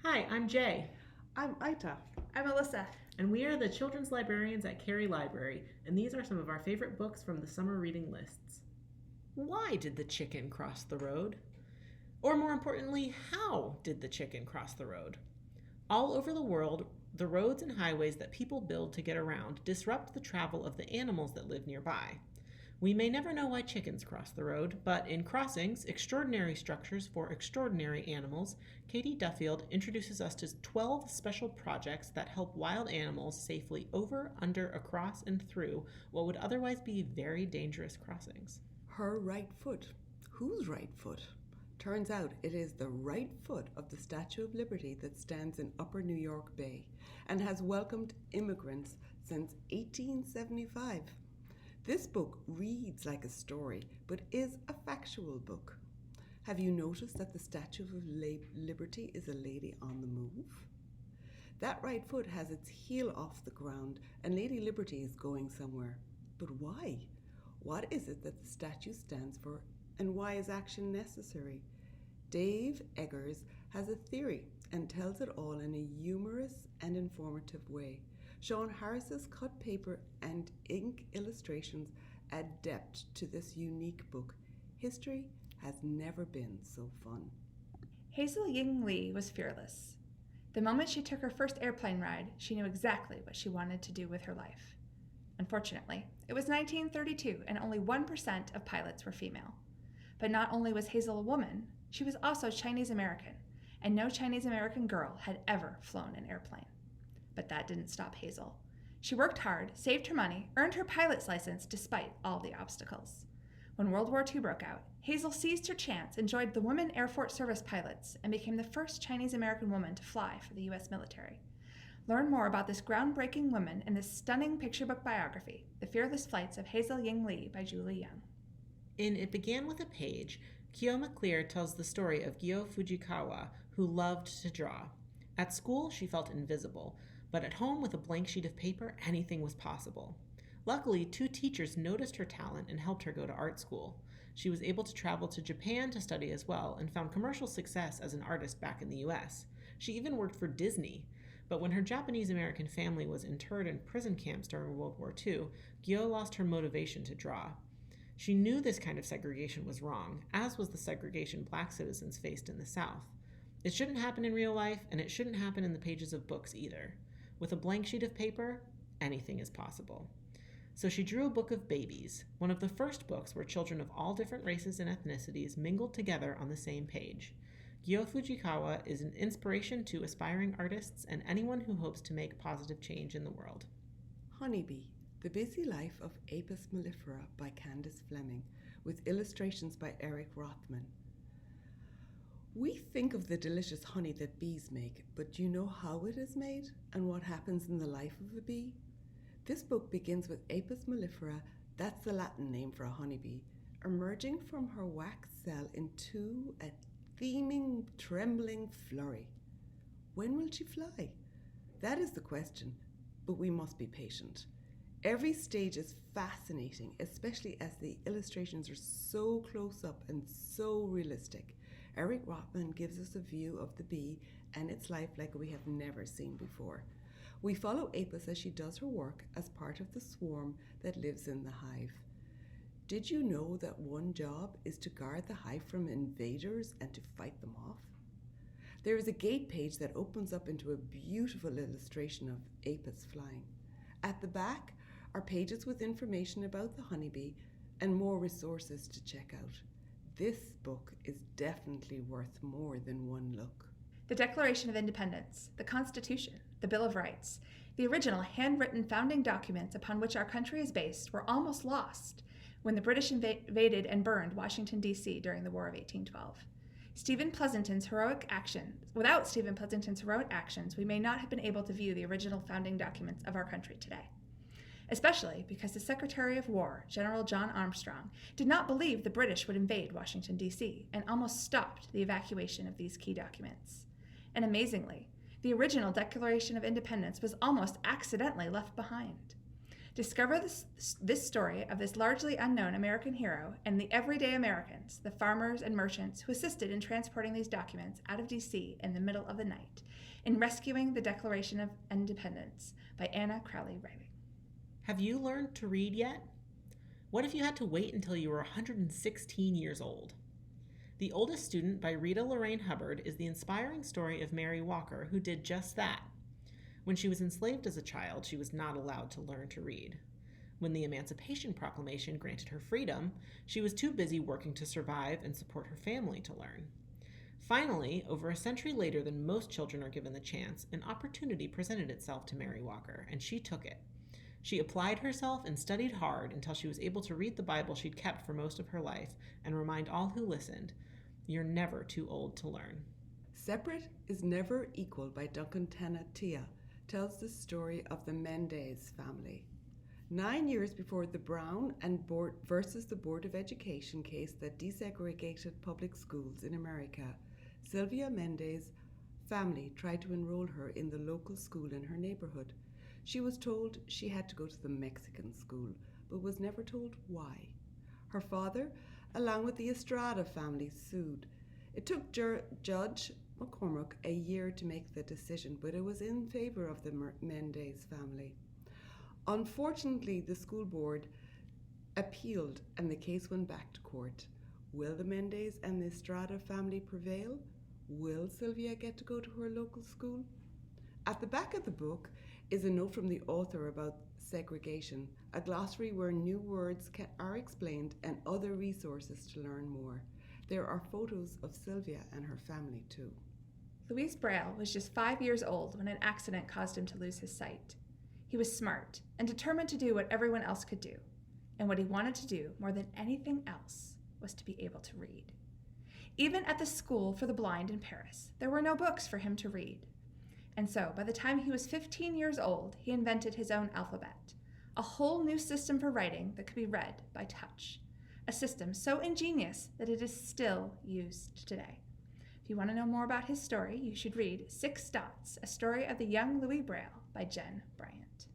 Hi, I'm Jay, I'm Aita. I'm Alyssa. and we are the children's librarians at Cary Library, and these are some of our favorite books from the summer reading lists. Why did the chicken cross the road? Or more importantly, how did the chicken cross the road? All over the world, the roads and highways that people build to get around disrupt the travel of the animals that live nearby. We may never know why chickens cross the road, but in Crossings, Extraordinary Structures for Extraordinary Animals, Katie Duffield introduces us to 12 special projects that help wild animals safely over, under, across, and through what would otherwise be very dangerous crossings. Her right foot. Whose right foot? Turns out it is the right foot of the Statue of Liberty that stands in Upper New York Bay and has welcomed immigrants since 1875. This book reads like a story, but is a factual book. Have you noticed that the Statue of Liberty is a lady on the move? That right foot has its heel off the ground, and Lady Liberty is going somewhere. But why? What is it that the statue stands for, and why is action necessary? Dave Eggers has a theory and tells it all in a humorous and informative way. Sean Harris's cut paper and ink illustrations add depth to this unique book. History has never been so fun. Hazel Ying Lee was fearless. The moment she took her first airplane ride, she knew exactly what she wanted to do with her life. Unfortunately, it was 1932 and only 1% of pilots were female. But not only was Hazel a woman, she was also Chinese American, and no Chinese American girl had ever flown an airplane. But that didn't stop Hazel. She worked hard, saved her money, earned her pilot's license despite all the obstacles. When World War II broke out, Hazel seized her chance and joined the Women Air Force Service pilots and became the first Chinese American woman to fly for the U.S. military. Learn more about this groundbreaking woman in this stunning picture book biography, The Fearless Flights of Hazel Ying Lee by Julie Young. In It Began with a Page, Kyo McClear tells the story of Gyo Fujikawa, who loved to draw. At school, she felt invisible, but at home with a blank sheet of paper, anything was possible. Luckily, 2 teachers noticed her talent and helped her go to art school. She was able to travel to Japan to study as well and found commercial success as an artist back in the US. She even worked for Disney. But when her Japanese-American family was interred in prison camps during World War II, Gyo lost her motivation to draw. She knew this kind of segregation was wrong, as was the segregation black citizens faced in the South. It shouldn't happen in real life, and it shouldn't happen in the pages of books either. With a blank sheet of paper, anything is possible. So she drew a book of babies, one of the first books where children of all different races and ethnicities mingled together on the same page. Gyo Fujikawa is an inspiration to aspiring artists and anyone who hopes to make positive change in the world. Honeybee, The Busy Life of Apis mellifera by Candace Fleming, with illustrations by Eric Rothman. We think of the delicious honey that bees make, but do you know how it is made and what happens in the life of a bee? This book begins with Apis mellifera, that's the Latin name for a honeybee, emerging from her wax cell into a teeming, trembling flurry. When will she fly? That is the question, but we must be patient. Every stage is fascinating, especially as the illustrations are so close up and so realistic. Eric Rothman gives us a view of the bee and its life like we have never seen before. We follow Apis as she does her work as part of the swarm that lives in the hive. Did you know that one job is to guard the hive from invaders and to fight them off? There is a gate page that opens up into a beautiful illustration of Apis flying. At the back are pages with information about the honeybee and more resources to check out. This book is definitely worth more than one look. The Declaration of Independence, the Constitution, the Bill of Rights, the original handwritten founding documents upon which our country is based were almost lost when the British invaded and burned Washington, D.C. during the War of 1812. Without Stephen Pleasanton's heroic actions, we may not have been able to view the original founding documents of our country today. Especially because the Secretary of War, General John Armstrong, did not believe the British would invade Washington, D.C., and almost stopped the evacuation of these key documents. And amazingly, the original Declaration of Independence was almost accidentally left behind. Discover this story of this largely unknown American hero and the everyday Americans, the farmers and merchants who assisted in transporting these documents out of D.C. in the middle of the night, in rescuing the Declaration of Independence by Anna Crowley Riley. Have you learned to read yet? What if you had to wait until you were 116 years old? The Oldest Student by Rita Lorraine Hubbard is the inspiring story of Mary Walker, who did just that. When she was enslaved as a child, she was not allowed to learn to read. When the Emancipation Proclamation granted her freedom, she was too busy working to survive and support her family to learn. Finally, over a century later than most children are given the chance, an opportunity presented itself to Mary Walker, and she took it. She applied herself and studied hard until she was able to read the Bible she'd kept for most of her life and remind all who listened, "You're never too old to learn." Separate is Never Equal by Duncan Tanatia tells the story of the Mendez family. 9 years before the Brown and versus the Board of Education case that desegregated public schools in America, Sylvia Mendez family tried to enroll her in the local school in her neighborhood. She was told she had to go to the Mexican school, but was never told why. Her father, along with the Estrada family, sued. It took Judge McCormick a year to make the decision, but it was in favor of the Mendez family. Unfortunately, the school board appealed and the case went back to court. Will the Mendez and the Estrada family prevail? Will Sylvia get to go to her local school? At the back of the book is a note from the author about segregation, a glossary where new words are explained, and other resources to learn more. There are photos of Sylvia and her family too. Louis Braille was just 5 years old when an accident caused him to lose his sight. He was smart and determined to do what everyone else could do. And what he wanted to do more than anything else was to be able to read. Even at the school for the blind in Paris, there were no books for him to read. And so, by the time he was 15 years old, he invented his own alphabet, a whole new system for writing that could be read by touch, a system so ingenious that it is still used today. If you want to know more about his story, you should read 6 Dots, A Story of the Young Louis Braille by Jen Bryant.